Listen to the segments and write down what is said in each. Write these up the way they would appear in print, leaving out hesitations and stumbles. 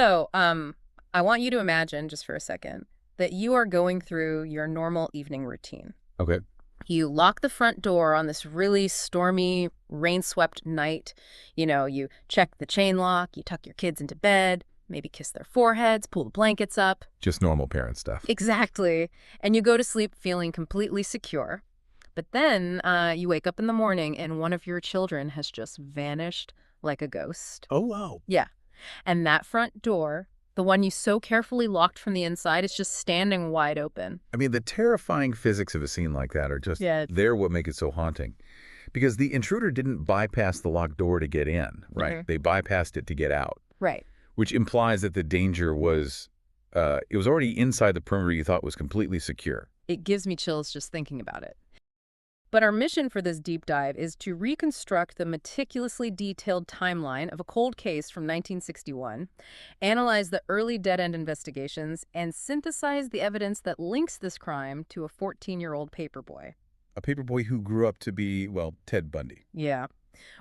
So, I want you to imagine, just for a second, that you are going through your normal evening routine. Okay. You lock the front door on this really stormy, rain-swept night. You check the chain lock, you tuck your kids into bed, maybe kiss their foreheads, pull the blankets up. Just normal parent stuff. Exactly. And you go to sleep feeling completely secure. But then you wake up in the morning and one of your children has just vanished like a ghost. Oh, wow. Yeah. And that front door, the one you so carefully locked from the inside, is just standing wide open. I mean, the terrifying physics of a scene like that are just Yeah. they're what make it so haunting. Because the intruder didn't bypass the locked door to get in, right? They bypassed it to get out, Right. which implies that the danger was, it was already inside the perimeter you thought was completely secure. It gives me chills just thinking about it. But our mission for this deep dive is to reconstruct the meticulously detailed timeline of a cold case from 1961, analyze the early dead-end investigations, and synthesize the evidence that links this crime to a 14-year-old paperboy. A paperboy who grew up to be, well, Ted Bundy. Yeah.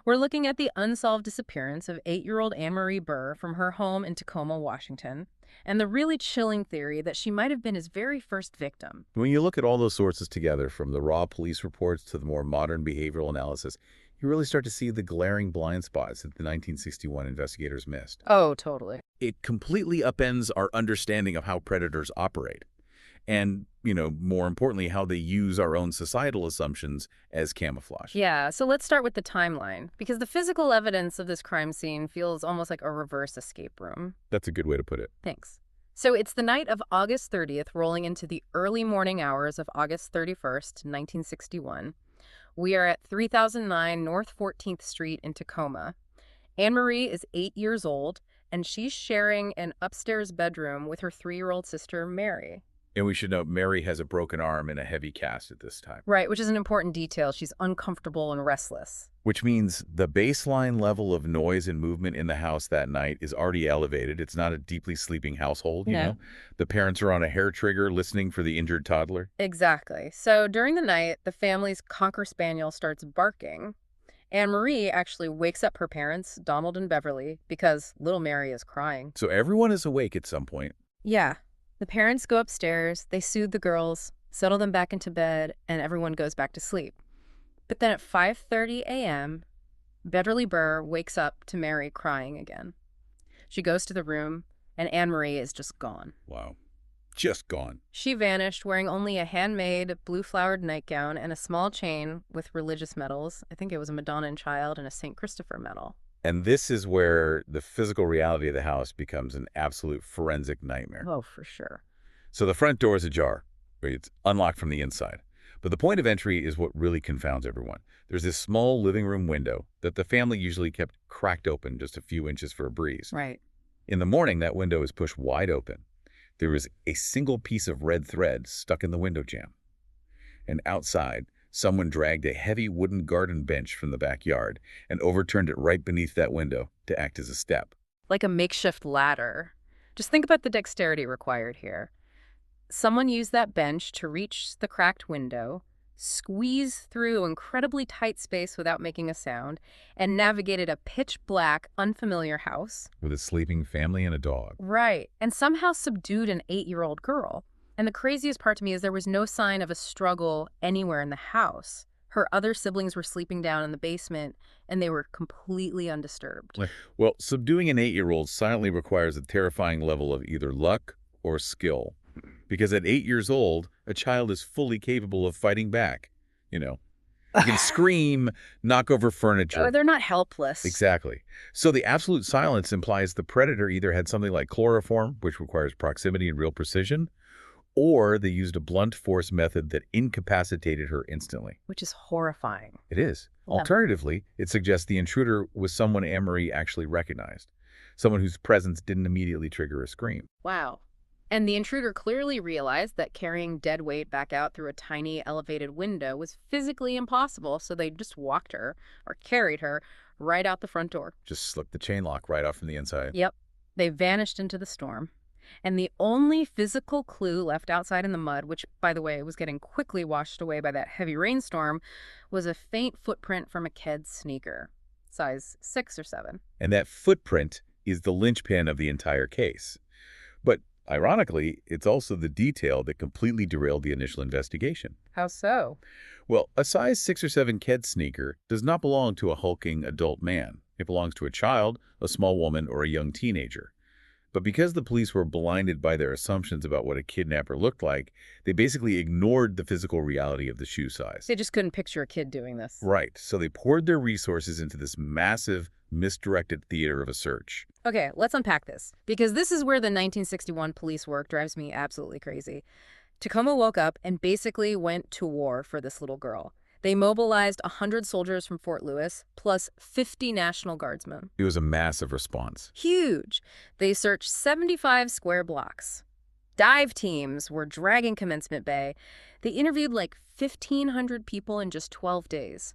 We're looking at the unsolved disappearance of 8-year-old Anne Marie Burr from her home in Tacoma, Washington, and the really chilling theory that she might have been his very first victim. When you look at all those sources together, from the raw police reports to the more modern behavioral analysis, you really start to see the glaring blind spots that the 1961 investigators missed. Oh, totally. It completely upends our understanding of how predators operate. And, more importantly, how they use our own societal assumptions as camouflage. Yeah, so let's start with the timeline, because the physical evidence of this crime scene feels almost like a reverse escape room. That's a good way to put it. Thanks. So it's the night of August 30th, rolling into the early morning hours of August 31st, 1961. We are at 3009 North 14th Street in Tacoma. Anne Marie is 8 years old, and she's sharing an upstairs bedroom with her 3-year-old sister, Mary. And we should note Mary has a broken arm and a heavy cast at this time. Right, which is an important detail. She's uncomfortable and restless. Which means the baseline level of noise and movement in the house that night is already elevated. It's not a deeply sleeping household, you know? The parents are on a hair trigger listening for the injured toddler. Exactly. So during the night, the family's Cocker Spaniel starts barking. Anne Marie actually wakes up her parents, Donald and Beverly, because little Mary is crying. So everyone is awake at some point. Yeah. The parents go upstairs, they soothe the girls, settle them back into bed, and everyone goes back to sleep. But then at 5:30 a.m., Beverly Burr wakes up to Mary crying again. She goes to the room, and Anne Marie is just gone. Wow. Just gone. She vanished wearing only a handmade blue-flowered nightgown and a small chain with religious medals. I think it was a Madonna and Child and a St. Christopher medal. And this is where the physical reality of the house becomes an absolute forensic nightmare. Oh, for sure. So the front door is ajar. It's unlocked from the inside. But the point of entry is what really confounds everyone. There's this small living room window that the family usually kept cracked open just a few inches for a breeze. Right. In the morning, that window is pushed wide open. There is a single piece of red thread stuck in the window jamb. And outside, someone dragged a heavy wooden garden bench from the backyard and overturned it right beneath that window to act as a step. Like a makeshift ladder. Just think about the dexterity required here. Someone used that bench to reach the cracked window, squeeze through incredibly tight space without making a sound, and navigated a pitch-black, unfamiliar house. With a sleeping family and a dog. Right. And somehow subdued an 8-year-old girl. And the craziest part to me is there was no sign of a struggle anywhere in the house. Her other siblings were sleeping down in the basement, and they were completely undisturbed. Well, subduing an 8-year-old silently requires a terrifying level of either luck or skill. Because at 8 years old, a child is fully capable of fighting back. You can scream, knock over furniture. Oh, they're not helpless. Exactly. So the absolute silence implies the predator either had something like chloroform, which requires proximity and real precision, or they used a blunt force method that incapacitated her instantly. Which is horrifying. It is. Yeah. Alternatively, it suggests the intruder was someone Anne Marie actually recognized, someone whose presence didn't immediately trigger a scream. Wow. And the intruder clearly realized that carrying dead weight back out through a tiny elevated window was physically impossible, so they just walked her, or carried her, right out the front door. Just slipped the chain lock right off from the inside. Yep. They vanished into the storm. And the only physical clue left outside in the mud, which, by the way, was getting quickly washed away by that heavy rainstorm, was a faint footprint from a kid's sneaker, size 6 or 7. And that footprint is the linchpin of the entire case. But ironically, it's also the detail that completely derailed the initial investigation. How so? Well, a size 6 or 7 kid sneaker does not belong to a hulking adult man. It belongs to a child, a small woman, or a young teenager. But because the police were blinded by their assumptions about what a kidnapper looked like, they basically ignored the physical reality of the shoe size. They just couldn't picture a kid doing this. Right, so they poured their resources into this massive, misdirected theater of a search. Okay, let's unpack this, because this is where the 1961 police work drives me absolutely crazy. Tacoma woke up and basically went to war for this little girl. They mobilized 100 soldiers from Fort Lewis, plus 50 National Guardsmen. It was a massive response. Huge. They searched 75 square blocks. Dive teams were dragging Commencement Bay. They interviewed like 1,500 people in just 12 days.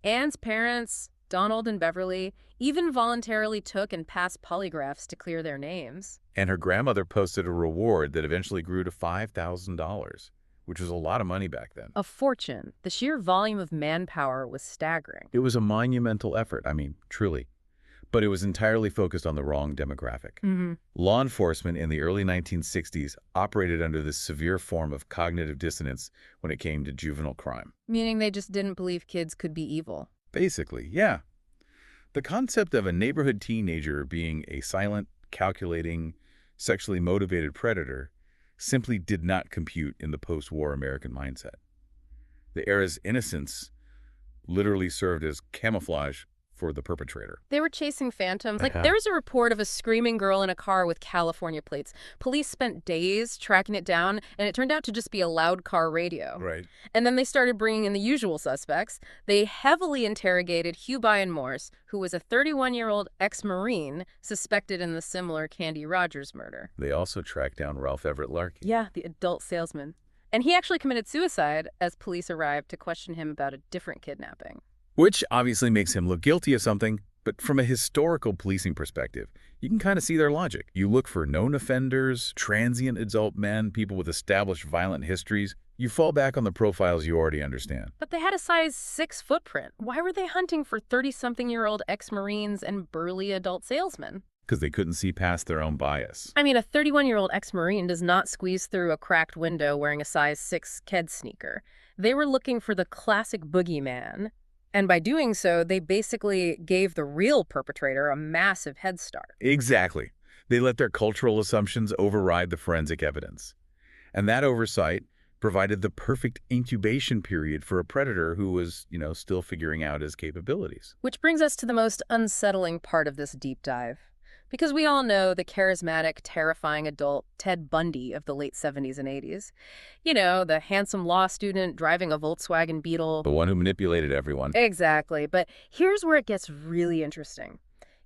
Anne's parents, Donald and Beverly, even voluntarily took and passed polygraphs to clear their names. And her grandmother posted a reward that eventually grew to $5,000, which was a lot of money back then. A fortune. The sheer volume of manpower was staggering. It was a monumental effort, truly. But it was entirely focused on the wrong demographic. Law enforcement in the early 1960s operated under this severe form of cognitive dissonance when it came to juvenile crime. Meaning they just didn't believe kids could be evil. Basically, yeah. The concept of a neighborhood teenager being a silent, calculating, sexually motivated predator simply did not compute in the post-war American mindset. The era's innocence literally served as camouflage for the perpetrator. They were chasing phantoms. There was a report of a screaming girl in a car with California plates. Police spent days tracking it down, and it turned out to just be a loud car radio. Right. And then they started bringing in the usual suspects. They heavily interrogated Hugh Byron Morse, who was a 31-year-old ex-Marine suspected in the similar Candy Rogers murder. They also tracked down Ralph Everett Larkey. Yeah, the adult salesman. And he actually committed suicide as police arrived to question him about a different kidnapping. Which obviously makes him look guilty of something, but from a historical policing perspective, you can kind of see their logic. You look for known offenders, transient adult men, people with established violent histories. You fall back on the profiles you already understand. But they had a size 6 footprint. Why were they hunting for 30-something-year-old ex-Marines and burly adult salesmen? Because they couldn't see past their own bias. I mean, a 31-year-old ex-Marine does not squeeze through a cracked window wearing a size 6 Ked sneaker. They were looking for the classic boogeyman. And by doing so, they basically gave the real perpetrator a massive head start. Exactly. They let their cultural assumptions override the forensic evidence. And that oversight provided the perfect incubation period for a predator who was, still figuring out his capabilities. Which brings us to the most unsettling part of this deep dive. Because we all know the charismatic, terrifying adult Ted Bundy of the late 70s and 80s. The handsome law student driving a Volkswagen Beetle. The one who manipulated everyone. Exactly. But here's where it gets really interesting.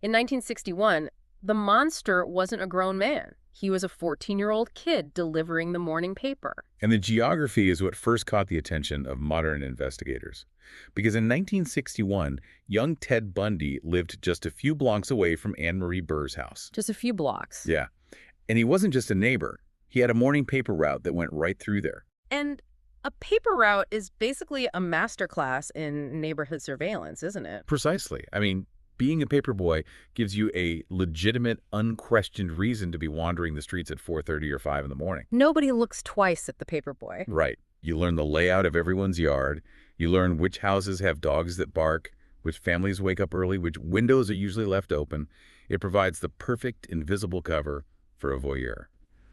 In 1961, the monster wasn't a grown man. He was a 14-year-old kid delivering the morning paper. And the geography is what first caught the attention of modern investigators. Because in 1961, young Ted Bundy lived just a few blocks away from Anne Marie Burr's house. Just a few blocks. Yeah. And he wasn't just a neighbor. He had a morning paper route that went right through there. And a paper route is basically a masterclass in neighborhood surveillance, isn't it? Precisely. Being a paper boy gives you a legitimate, unquestioned reason to be wandering the streets at 4:30 or 5 in the morning. Nobody looks twice at the paper boy. Right. You learn the layout of everyone's yard. You learn which houses have dogs that bark, which families wake up early, which windows are usually left open. It provides the perfect invisible cover for a voyeur.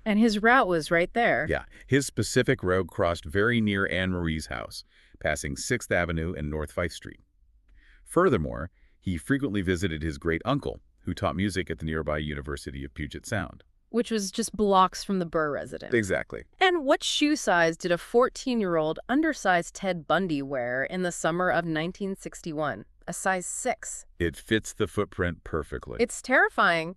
And his route was right there. Yeah. His specific route crossed very near Anne Marie's house, passing 6th Avenue and North Fife Street. Furthermore, he frequently visited his great-uncle, who taught music at the nearby University of Puget Sound. Which was just blocks from the Burr residence. Exactly. And what shoe size did a 14-year-old undersized Ted Bundy wear in the summer of 1961? A size 6. It fits the footprint perfectly. It's terrifying.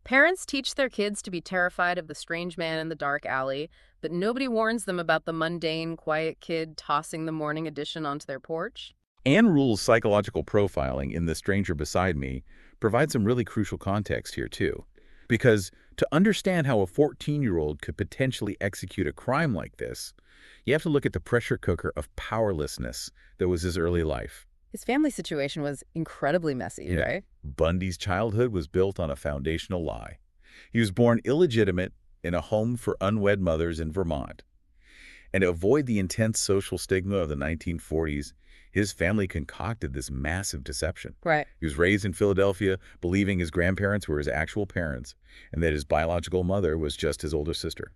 Parents teach their kids to be terrified of the strange man in the dark alley, but nobody warns them about the mundane, quiet kid tossing the morning edition onto their porch. Anne Rule's psychological profiling in The Stranger Beside Me provides some really crucial context here, too. Because to understand how a 14-year-old could potentially execute a crime like this, you have to look at the pressure cooker of powerlessness that was his early life. His family situation was incredibly messy, Yeah. right? Bundy's childhood was built on a foundational lie. He was born illegitimate in a home for unwed mothers in Vermont. And to avoid the intense social stigma of the 1940s, his family concocted this massive deception. Right. He was raised in Philadelphia, believing his grandparents were his actual parents and that his biological mother was just his older sister.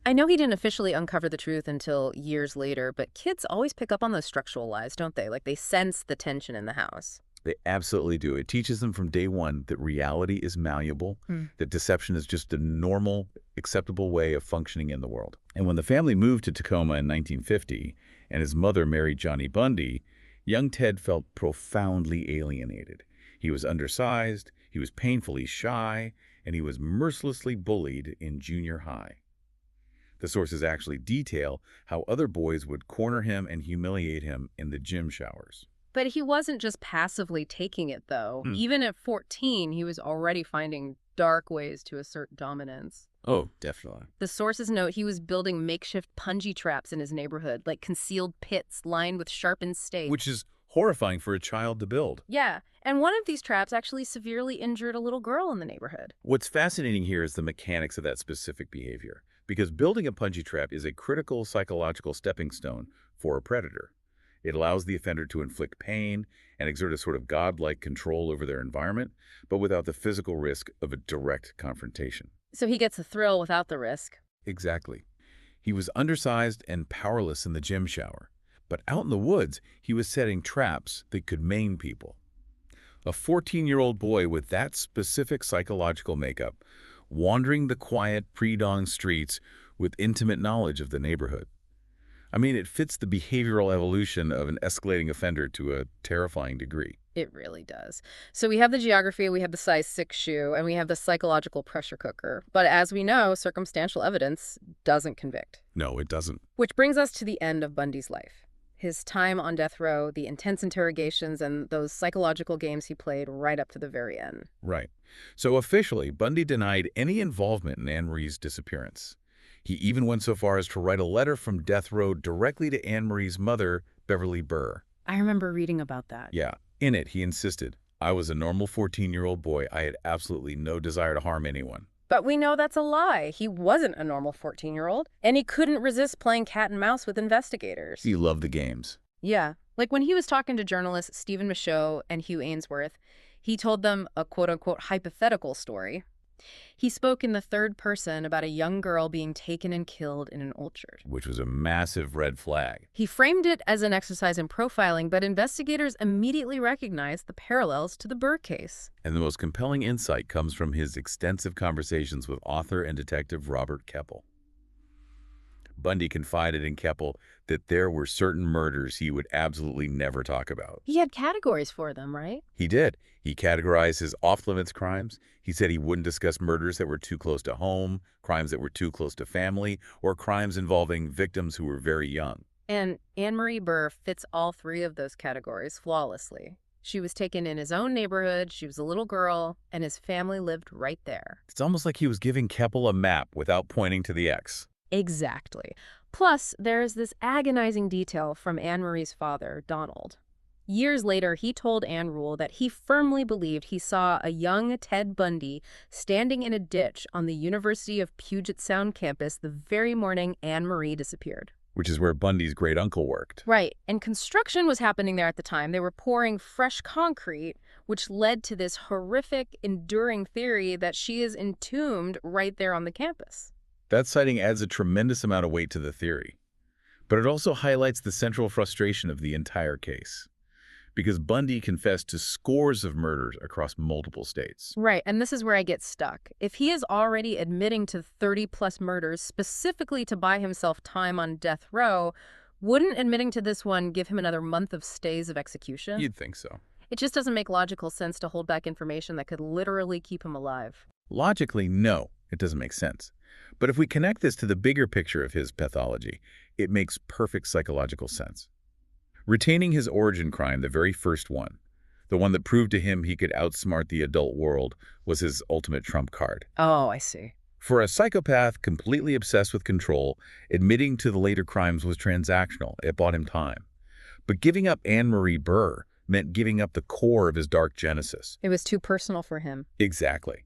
I know he didn't officially uncover the truth until years later, but kids always pick up on those structural lies, don't they? Like they sense the tension in the house. They absolutely do. It teaches them from day one that reality is malleable, Hmm. that deception is just a normal, acceptable way of functioning in the world. And when the family moved to Tacoma in 1950 and his mother married Johnny Bundy, young Ted felt profoundly alienated. He was undersized, he was painfully shy, and he was mercilessly bullied in junior high. The sources actually detail how other boys would corner him and humiliate him in the gym showers. But he wasn't just passively taking it, though. Even at 14, he was already finding dark ways to assert dominance. Oh, definitely. The sources note he was building makeshift punji traps in his neighborhood, like concealed pits lined with sharpened stakes. Which is horrifying for a child to build. Yeah, and one of these traps actually severely injured a little girl in the neighborhood. What's fascinating here is the mechanics of that specific behavior, because building a punji trap is a critical psychological stepping stone for a predator. It allows the offender to inflict pain and exert a sort of godlike control over their environment, but without the physical risk of a direct confrontation. So he gets a thrill without the risk. Exactly. He was undersized and powerless in the gym shower, but out in the woods, he was setting traps that could maim people. A 14-year-old boy with that specific psychological makeup, wandering the quiet pre-dawn streets with intimate knowledge of the neighborhood. I mean, it fits the behavioral evolution of an escalating offender to a terrifying degree. It really does. So we have the geography, we have the size 6 shoe, and we have the psychological pressure cooker. But as we know, circumstantial evidence doesn't convict. No, it doesn't. Which brings us to the end of Bundy's life. His time on death row, the intense interrogations, and those psychological games he played right up to the very end. Right. So officially, Bundy denied any involvement in Anne Marie's disappearance. He even went so far as to write a letter from death row directly to Anne Marie's mother, Beverly Burr. I remember reading about that. Yeah. In it, he insisted, "I was a normal 14-year-old boy. I had absolutely no desire to harm anyone." But we know that's a lie. He wasn't a normal 14-year-old, and he couldn't resist playing cat and mouse with investigators. He loved the games. Yeah. Like when he was talking to journalists Stephen Michaud and Hugh Ainsworth, he told them a quote-unquote hypothetical story. He spoke in the third person about a young girl being taken and killed in an orchard. Which was a massive red flag. He framed it as an exercise in profiling, but investigators immediately recognized the parallels to the Burr case. And the most compelling insight comes from his extensive conversations with author and detective Robert Keppel. Bundy confided in Keppel that there were certain murders he would absolutely never talk about. He had categories for them, right? He did. He categorized his off-limits crimes. He said he wouldn't discuss murders that were too close to home, crimes that were too close to family, or crimes involving victims who were very young. And Anne Marie Burr fits all three of those categories flawlessly. She was taken in his own neighborhood, she was a little girl, and his family lived right there. It's almost like he was giving Keppel a map without pointing to the X. Exactly. Plus, there is this agonizing detail from Anne Marie's father, Donald. Years later, he told Anne Rule that he firmly believed he saw a young Ted Bundy standing in a ditch on the University of Puget Sound campus the very morning Anne Marie disappeared. Which is where Bundy's great uncle worked. Right, and construction was happening there at the time. They were pouring fresh concrete, which led to this horrific, enduring theory that she is entombed right there on the campus. That sighting adds a tremendous amount of weight to the theory. But it also highlights the central frustration of the entire case. Because Bundy confessed to scores of murders across multiple states. Right, and this is where I get stuck. If he is already admitting to 30-plus murders specifically to buy himself time on death row, wouldn't admitting to this one give him another month of stays of execution? You'd think so. It just doesn't make logical sense to hold back information that could literally keep him alive. Logically, no, it doesn't make sense. But if we connect this to the bigger picture of his pathology, it makes perfect psychological sense. Retaining his origin crime, the very first one, the one that proved to him he could outsmart the adult world, was his ultimate trump card. Oh, I see. For a psychopath completely obsessed with control, admitting to the later crimes was transactional. It bought him time. But giving up Anne Marie Burr, meant giving up the core of his dark genesis. It was too personal for him. Exactly.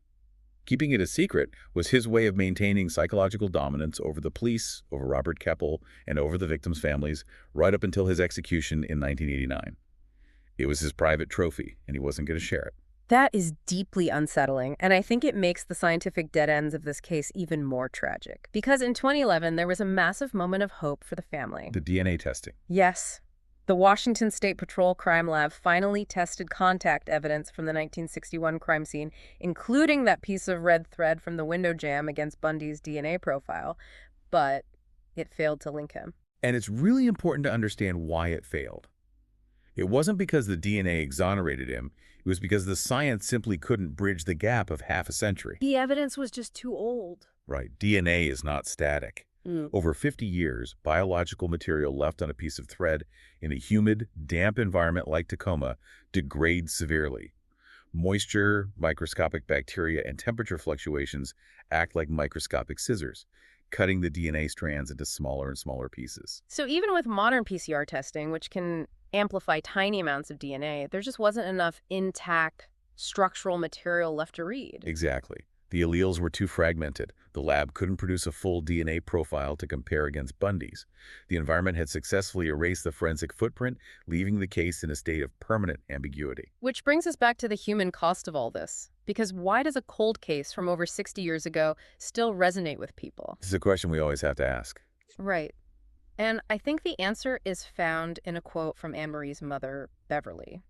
Keeping it a secret was his way of maintaining psychological dominance over the police, over Robert Keppel, and over the victims' families, right up until his execution in 1989. It was his private trophy, and he wasn't going to share it. That is deeply unsettling, and I think it makes the scientific dead ends of this case even more tragic. Because in 2011, there was a massive moment of hope for the family. The DNA testing. Yes. The Washington State Patrol Crime Lab finally tested contact evidence from the 1961 crime scene, including that piece of red thread from the window jamb against Bundy's DNA profile, but it failed to link him. And it's really important to understand why it failed. It wasn't because the DNA exonerated him. It was because the science simply couldn't bridge the gap of half a century. The evidence was just too old. Right. DNA is not static. Over 50 years, biological material left on a piece of thread in a humid, damp environment like Tacoma degrades severely. Moisture, microscopic bacteria, and temperature fluctuations act like microscopic scissors, cutting the DNA strands into smaller and smaller pieces. So even with modern PCR testing, which can amplify tiny amounts of DNA, there just wasn't enough intact structural material left to read. Exactly. The alleles were too fragmented. The lab couldn't produce a full DNA profile to compare against Bundy's. The environment had successfully erased the forensic footprint, leaving the case in a state of permanent ambiguity. Which brings us back to the human cost of all this. Because why does a cold case from over 60 years ago still resonate with people? This is a question we always have to ask. Right. And I think the answer is found in a quote from Anne Marie's mother, Beverly.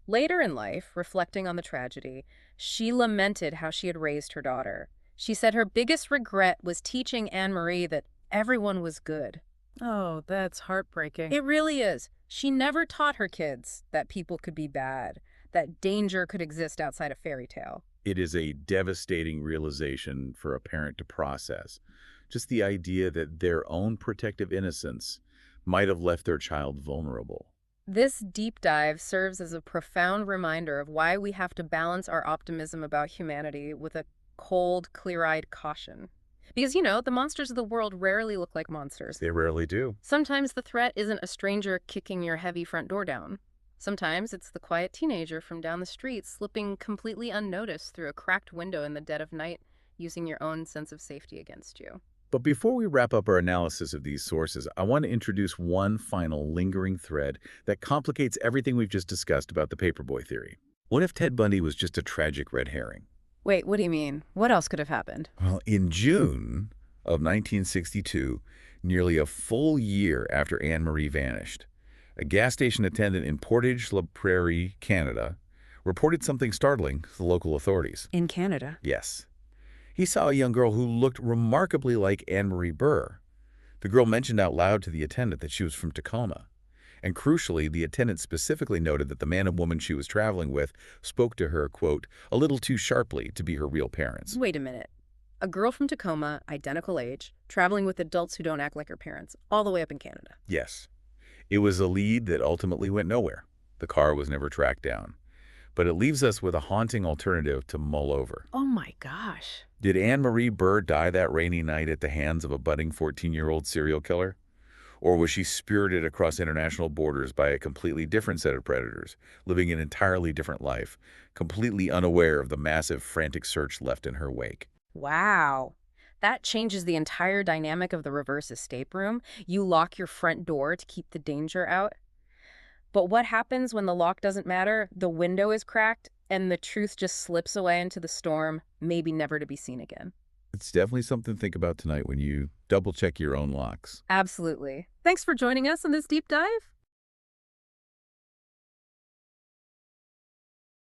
Later in life, reflecting on the tragedy, she lamented how she had raised her daughter. She said her biggest regret was teaching Anne Marie that everyone was good. Oh, that's heartbreaking. It really is. She never taught her kids that people could be bad, that danger could exist outside a fairy tale. It is a devastating realization for a parent to process. Just the idea that their own protective innocence might have left their child vulnerable. This deep dive serves as a profound reminder of why we have to balance our optimism about humanity with a cold, clear-eyed caution. Because, the monsters of the world rarely look like monsters. They rarely do. Sometimes the threat isn't a stranger kicking your heavy front door down. Sometimes it's the quiet teenager from down the street slipping completely unnoticed through a cracked window in the dead of night, using your own sense of safety against you. But before we wrap up our analysis of these sources, I want to introduce one final lingering thread that complicates everything we've just discussed about the paperboy theory. What if Ted Bundy was just a tragic red herring? Wait, what do you mean? What else could have happened? Well, in June of 1962, nearly a full year after Anne Marie vanished, a gas station attendant in Portage-la-Prairie, Canada, reported something startling to the local authorities. In Canada? Yes. He saw a young girl who looked remarkably like Anne Marie Burr. The girl mentioned out loud to the attendant that she was from Tacoma. And crucially, the attendant specifically noted that the man and woman she was traveling with spoke to her, quote, a little too sharply to be her real parents. Wait a minute. A girl from Tacoma, identical age, traveling with adults who don't act like her parents, all the way up in Canada. Yes. It was a lead that ultimately went nowhere. The car was never tracked down. But it leaves us with a haunting alternative to mull over. Oh my gosh. Did Anne Marie Burr die that rainy night at the hands of a budding 14-year-old serial killer? Or was she spirited across international borders by a completely different set of predators, living an entirely different life, completely unaware of the massive, frantic search left in her wake? Wow. That changes the entire dynamic of the reverse escape room. You lock your front door to keep the danger out. But what happens when the lock doesn't matter, the window is cracked, and the truth just slips away into the storm, maybe never to be seen again? It's definitely something to think about tonight when you double-check your own locks. Absolutely. Thanks for joining us on this deep dive.